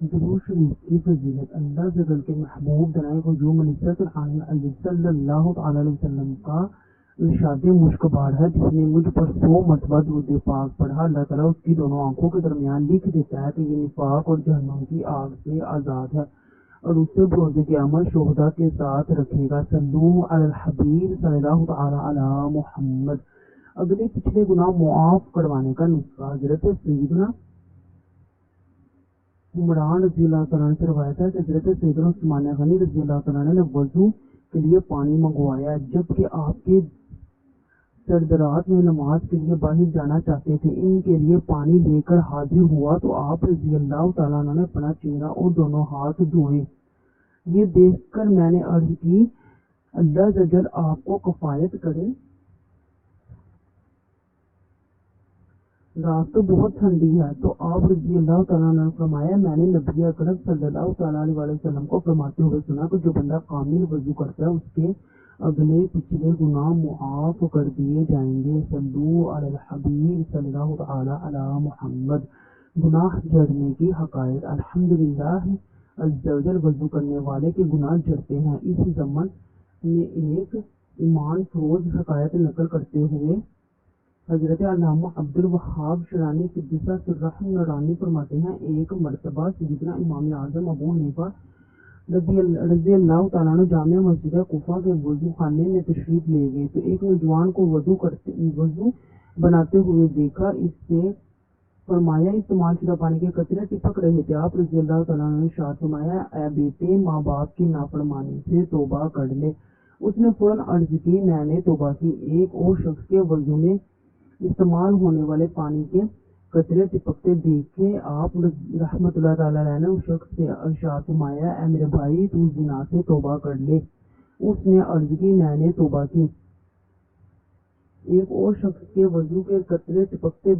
درود شریف کی فضیلت اللہ جل کے محبوب دنائے قیوم نصرت العالمین علی صلی اللہ تعالی علیہ وسلم کا ارشاد مشکبار ہے، جس نے مجھ پر 100 مرتبہ درود پاک پڑھا، اللہ تعالیٰ اس کی دونوں آنکھوں کے درمیان لکھ دیتا ہے کہ یہ نفاق اور جہنم کی آگ سے آزاد ہے، اور اسے بروز قیامت شہداء کے ساتھ رکھے گا۔ صلو علی الحبیب صلی اللہ تعالی علی محمد۔ اگلے پچھلے گناہ معاف کروانے کا نسخہ حضرت سیدنا عمران رضی اللہ تعالیٰ عنہ سے روایت ہے کہ حضرت سیدنا عثمان غنی رضی اللہ تعالیٰ عنہ نے وضو کے لیے پانی منگوایا، جبکہ آپ کے سردرات میں نماز کے لیے باہر جانا چاہتے تھے۔ ان کے لیے پانی لے کر حاضر ہوا تو آپ رضی اللہ تعالیٰ عنہ نے اپنا چہرہ اور دونوں ہاتھ دھوئے۔ یہ دیکھ کر میں نے عرض کی، اللہ جل آپ کو کفایت کرے، رات تو بہت ٹھنڈی ہے۔ تو آپ رضی اللہ تعالیٰ عنہ نے فرمایا، میں نے نبی اکرم صلی اللہ تعالیٰ علیہ وسلم کو فرماتے ہوئے سنا کہ جو بندہ کامل وضو کرتا ہے اس کے اگلے پچھلے گناہ معاف کر دیے جائیں گے۔ صلو علی الحبیب صلی اللہ تعالیٰ علی محمد۔ گناہ جھڑنے کی حقائق۔ الحمدللہ عز و جل وضو کرنے والے کے گناہ جھڑتے ہیں۔ اس ضمن میں ایک ایمان فروز حکایت نقل کرتے ہوئے حضرت علامہ عبد الوہاب شرانی قدس سرہ نورانی فرماتے ہیں، ایک مرتبہ سیدنا امام اعظم ابو حنیفہ رضی اللہ تعالیٰ عنہ جامع مسجد کوفہ کے وضو خانے میں تشریف لے گئے تو ایک نوجوان کو وضو بناتے ہوئے دیکھا۔ اس سے فرمایا، استعمال شدہ پانی کے قطرے ٹپک رہے تھے۔ آپ رضی اللہ تعالیٰ عنہ نے ارشاد فرمایا، اے بیٹے، ماں باپ کی نافرمانی سے توبہ کر لے۔ اس نے فوراً عرض کی، میں نے توبہ کی۔ ایک اور شخص کے وضو میں استعمال ہونے والے پانی کے قطرے ٹپکتے دیکھے آپ رحمۃ اللہ تعالیٰ علیہ نے اس شخص سے ارشاد فرمایا، اے میرے بھائی، تو زنا سے توبہ کر لے۔ اس نے عرض کی، میں نے توبہ کی۔ ایک اور شخص کے وضو کے قطرے ٹپکتے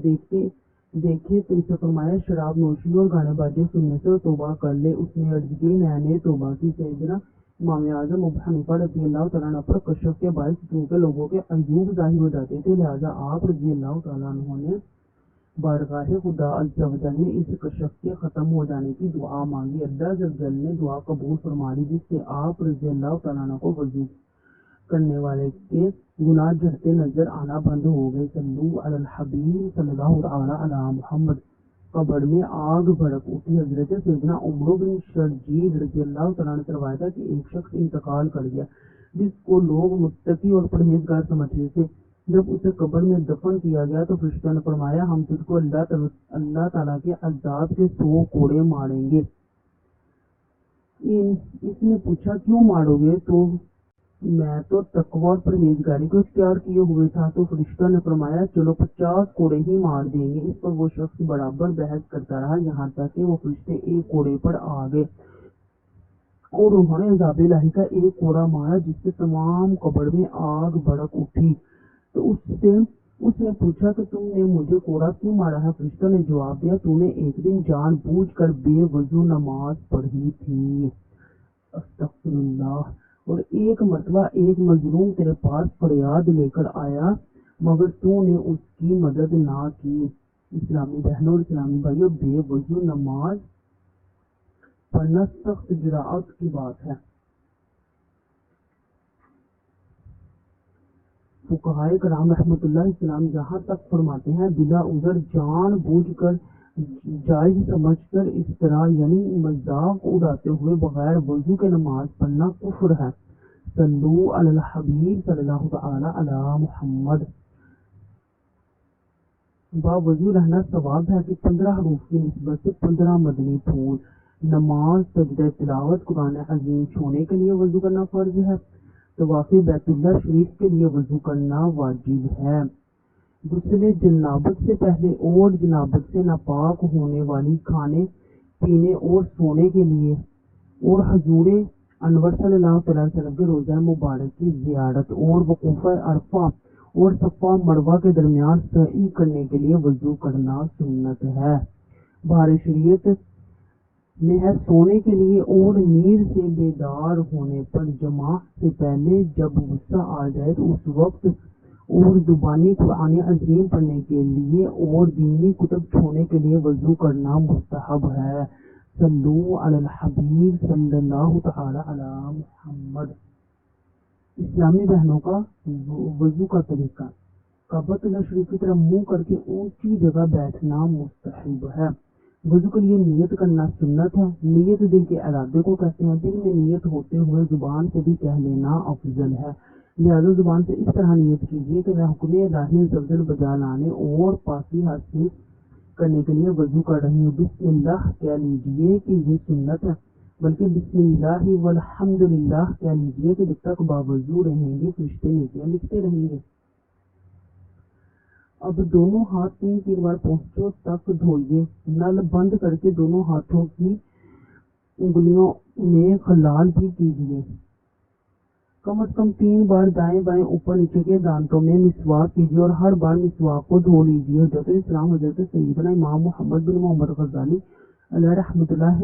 دیکھے تو اسے فرمایا، شراب نوشی اور گانے بازی سننے سے توبہ کر لے۔ اس نے عرض کی، میں نے توبہ کی۔ سیدنا امام اعظم ابو حنیفہ رضی اللہ تعالیٰ عنہ پر کشف کے باعث چونکہ لوگوں کے عیوب ظاہر ہو جاتے تھے، لہٰذا آپ رضی اللہ تعالیٰ عنہ نے بارگاہ خدا عز و جل میں اس کشف کے ختم ہو جانے کی دعا مانگی۔ اللہ عز و جل نے دعا قبول فرما لی، جس سے آپ رضی اللہ تعالیٰ عنہ کو وضو کرنے والے کے گناہ جھڑتے نظر آنا بند ہو گئے۔ صلو علی الحبیب صلی اللہ تعالیٰ علی محمد۔ قبر میں آگ بھڑک اٹھی۔ حضرت سیدنا عمر بن شرجیل رضی اللہ تعالیٰ عنہ سے روایت ہے کہ ایک شخص انتقال کر گیا جس کو لوگ متقی اور پرہیزگار سمجھتے تھے۔ جب اسے قبر میں دفن کیا گیا تو فرشتوں نے فرمایا، ہم تجھ کو اللہ تعالیٰ کے عذاب کے 100 کوڑے ماریں گے۔ اس نے پوچھا، کیوں مارو گے؟ تو میں تو تقوی اور پرہیزگاری کو اختیار کیے ہوئے تھا۔ تو فرشتوں نے فرمایا، چلو 50 کوڑے ہی مار دیں گے۔ اس پر وہ شخص برابر بحث کرتا رہا، یہاں تک کہ وہ فرشتے ایک کوڑے پر آ گئے اور انہوں نے عذاب الہی کا ایک کوڑا مارا، جس سے تمام قبر میں آگ بھڑک اٹھی۔ تو اس نے پوچھا کہ تم نے مجھے کوڑا کیوں مارا ہے؟ فرشتوں نے جواب دیا، تو نے ایک دن جان بوجھ کر بے وضو نماز پڑھی تھی۔ استغفر اللہ۔ اور ایک مرتبہ ایک مظلوم تیرے پاس فریاد لے کر آیا مگر تو نے اس کی مدد نہ کی۔ اسلامی بہنوں اور اسلامی بھائیوں، بے وضو نماز پڑھنا سخت جرأت کی بات ہے۔ فقہائے کرام رحمۃ اللہ السلام یہاں تک فرماتے ہیں، بلا عذر جان بوجھ کر جائز سمجھ کر اس طرح یعنی مذاق اڑاتے ہوئے بغیر وضو کے نماز پڑھنا کفر ہے۔ صلو علی الحبیب صلی اللہ تعالی علی محمد۔ باوضو رہنا ثواب ہے کہ 15 حروف کی نسبت سے 15 مدنی پھول۔ نماز، سجدہ تلاوت، قرآن عظیم چھونے کے لیے وضو کرنا فرض ہے۔ طواف بیت اللہ شریف کے لیے وضو کرنا واجب ہے۔ غسل جنابت سے پہلے اور جنابت سے ناپاک ہونے والی کھانے پینے اور سونے کے لیے اور حضور انور صلی اللہ علیہ وسلم کے روضہ مبارک کی زیارت اور وقوف عرفہ اور صفا مروہ کے درمیان سعی کرنے کے لیے وضو کرنا سنت ہے۔ بہار شریعت میں ہے سونے کے لیے اور نیند سے بیدار ہونے پر جماع سے پہلے جب غصہ آ جائے تو اس وقت اور زبانی قرآن عظیم پڑھنے کے لیے اور دینی کتب چھونے کے لیے وضو کرنا مستحب ہے۔ صلو علی الحبیب صلی اللہ تعالی علی محمد۔ اسلامی بہنوں کا وضو کا طریقہ، کعبۃ اللہ شریف کی طرف منہ کر کے اونچی جگہ بیٹھنا مستحب ہے۔ وضو کے لیے نیت کرنا سنت ہے۔ نیت دل کے ارادے کو کہتے ہیں۔ دل میں نیت ہوتے ہوئے زبان سے بھی کہہ لینا افضل ہے، لہذا زبان سے اس طرح نیت کیجیے کہ میں حکم الہی عز و جل بجا لانے اور پاکی حاصل کرنے کے لیے وضو کر رہی ہوں۔ بسم اللہ کہہ لیجیے کہ یہ سنت ہے، بلکہ بسم اللہ والحمد للہ کہہ لیجیے کہ جب تک باوضو رہیں گے فرشتے نیکیاں لکھتے رہیں گے۔ اب دونوں ہاتھ 3 بار پہنچوں تک دھوئیے۔ نل بند کر کے دونوں ہاتھوں کی انگلیوں میں خلال بھی کیجیے۔ کم از کم 3 بار دائیں بائیں اوپر نیچے کے دانتوں میں مسواک کیجیے اور ہر بار مسواک کو دھو لیجیے۔ حضرت اسلام حضرت سیدنا امام محمد بن محمد غزالی علیہ رحمۃ اللہ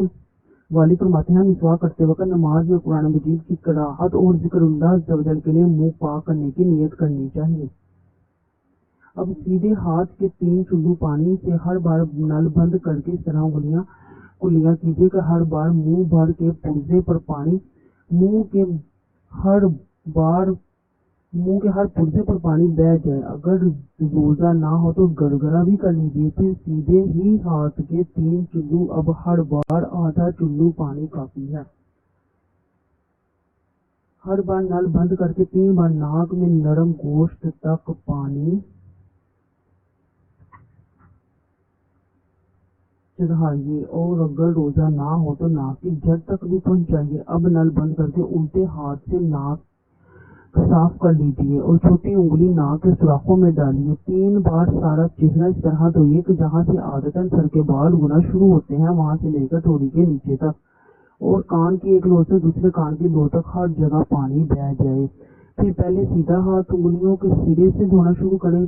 والی فرماتے ہیں، مسواک کرتے وقت نماز میں قرآن مجید کی قراءت اور ذکر اللہ عز و جل کے لیے منہ پاک کرنے کی نیت کرنی چاہیے۔ اب سیدھے ہاتھ کے 3 چلو پانی سے ہر بار نل بند کر کے اس طرح انگلیاں کلیاں کیجیے کہ ہر بار منہ بھر کے پرزے پر پانی منہ کے ہر پرزے پر پانی بہہ جائے۔ اگر روزہ نہ ہو تو گرگرہ بھی کر لیجیے۔ پھر سیدھے ہی ہاتھ کے 3 چلو، اب ہر بار آدھا چلو پانی کافی ہے۔ ہر بار نل بند کر کے 3 بار ناک میں نرم گوشت تک پانی چڑھائیے، اور اگر روزہ نہ ہو تو ناک کی جڑ تک بھی پہنچائیے۔ اب نل بند کر کے الٹے ہاتھ سے ناک صاف کر لیجیے اور چھوٹی انگلی ناک کے سوراخوں میں ڈالیے۔ 3 بار سارا چہرہ اس طرح دھوئیے کہ جہاں سے عادتاً سر کے بال اگنا شروع ہوتے ہیں وہاں سے لے کر ٹھوڑی کے نیچے تک، اور کان کی ایک لو سے دوسرے کان کی لو تک ہر جگہ پانی بہہ جائے۔ پھر پہلے سیدھا ہاتھ انگلیوں کے سرے سے دھونا شروع کریں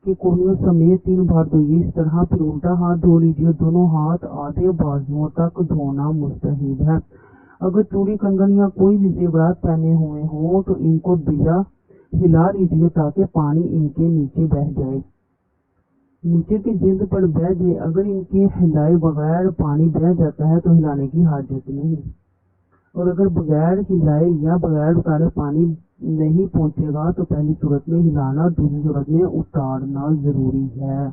کہ کوہنیوں سمیت 3 بار دھوئیے اس طرح۔ پھر الٹا ہاتھ دھو لیجیے۔ دونوں ہاتھ آدھے بازوؤں تک دھونا مستحب ہے۔ اگر چوڑی کنگن یا کوئی بھی زیورات پہنے ہوئے ہوں تو ان کو بلا ہلا لیجیے تاکہ پانی ان کے نیچے بہہ جائے، نیچے کی جلد پر بہہ جائے۔ اگر ان کے ہلائے بغیر پانی بہہ جاتا ہے تو ہلانے کی حاجت نہیں، اور اگر بغیر ہلائے یا بغیر اتارے پانی نہیں پہنچے گا تو پہلی صورت میں ہلانا اور دوسری صورت میں اتارنا ضروری ہے۔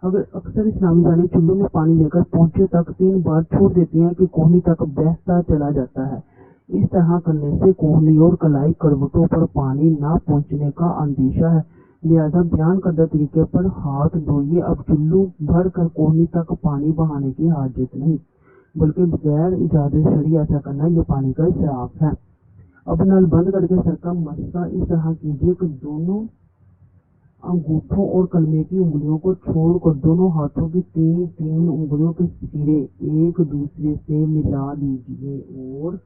اگر اکثر اسلامی بہنیں چلو میں پانی لے کر پہنچے تک 3 بار چھوڑ دیتی ہیں کہ کوہنی تک بہتا چلا جاتا ہے۔ اس طرح کرنے سے کوہنی اور کلائی کروٹوں پر پانی نہ پہنچنے کا اندیشہ ہے، لہذا بیان کردہ طریقے پر ہاتھ دھوئیے۔ اب چلو بھر کر کوہنی تک پانی بہانے کی حاجت نہیں، بلکہ بغیر اجازت شرعی ایسا کرنا یہ پانی کا اسراف ہے۔ اب نل بند کر کے سر کا مسح اس طرح کیجیے کہ دونوں انگوٹھوں اور کلمے کی انگلیوں کو چھوڑ کر دونوں ہاتھوں کی 3 انگلیوں کے سرے ایک دوسرے سے ملا لیجیے اور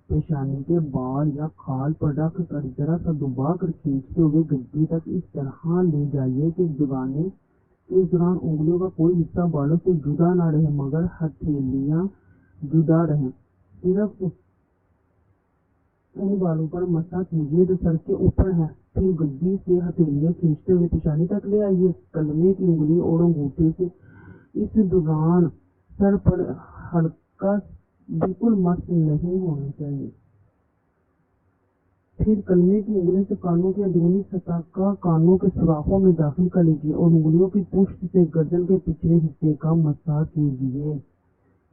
پیشانی کے بال یا کھال پر رکھ کر ذرا سا دبا کر کھینچتے ہوئے گدی تک اس طرح لے جائیے کہ دبانے اس دوران انگلیوں کا کوئی حصہ بالوں سے جدا نہ رہے مگر ہتھیلیاں جدا رہیں۔ صرف ان بالوں پر مسح کیجیے جو سر کے اوپر ہیں، پھر گدی سے ہتھیلیاں کھینچتے ہوئے پیشانی تک لے آئیے۔ کلمے کی انگلی اور انگوٹھے سے اس دوران سر پر ہلکا بالکل مس نہیں ہونا چاہیے۔ پھر کلمے کی انگلی سے کانوں کی اندرونی سطح کا کانوں کے سوراخوں میں داخل کر لیجیے اور انگلیوں کی پشت سے گردن کے پچھلے حصے کا مسح کیجیے۔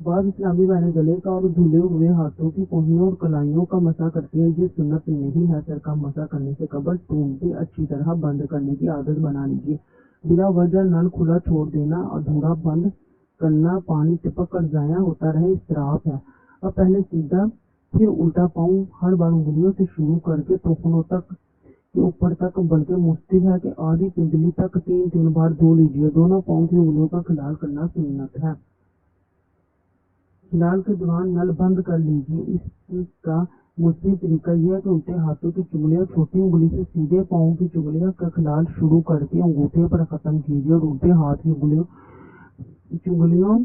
بعض اسلامی بہنیں گلے کا اور دھلے ہوئے ہاتھوں کی کوہنیوں اور کلائیوں کا مسح کرتی ہیں، یہ سنت نہیں ہے۔ سر کا مسح کرنے سے قبل ٹونٹی اچھی طرح بند کرنے کی عادت بنا لیجیے۔ بلا وجہ نل کھلا چھوڑ دینا، ادھورا بند کرنا پانی ٹپک کر ضائع ہوتا رہے اسراف ہے۔ اب پہلے سیدھا پھر الٹا پاؤں ہر بار انگلیوں سے شروع کر کے ٹخنوں تک کے اوپر تک، بلکہ مستحب ہے کہ آدھی پنڈلی تک 3 بار دھو لیجیے۔ دونوں پاؤں کی انگلیوں کا خلال کرنا سنت ہے۔ خلال کے دوران نل بند کر لیجیے۔ اس کا مستحب طریقہ یہ ہے کہ الٹے ہاتھوں کی چگلیاں چھوٹی انگلی سے سیدھے پاؤں کی چگلیاں کا خلال شروع کر کے انگوٹھے پر ختم کیجیے اور الٹے ہاتھ کی چگلیوں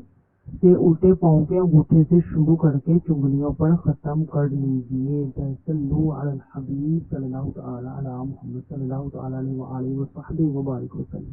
سے الٹے پاؤں کے انگوٹھے سے شروع کر کے چگلیوں پر ختم کر لیجیے۔ صلو علی الحبیب صلی اللہ تعالی علی محمد صلی اللہ تعالی علیہ وآلہ وصحبہ وبارک وسلم۔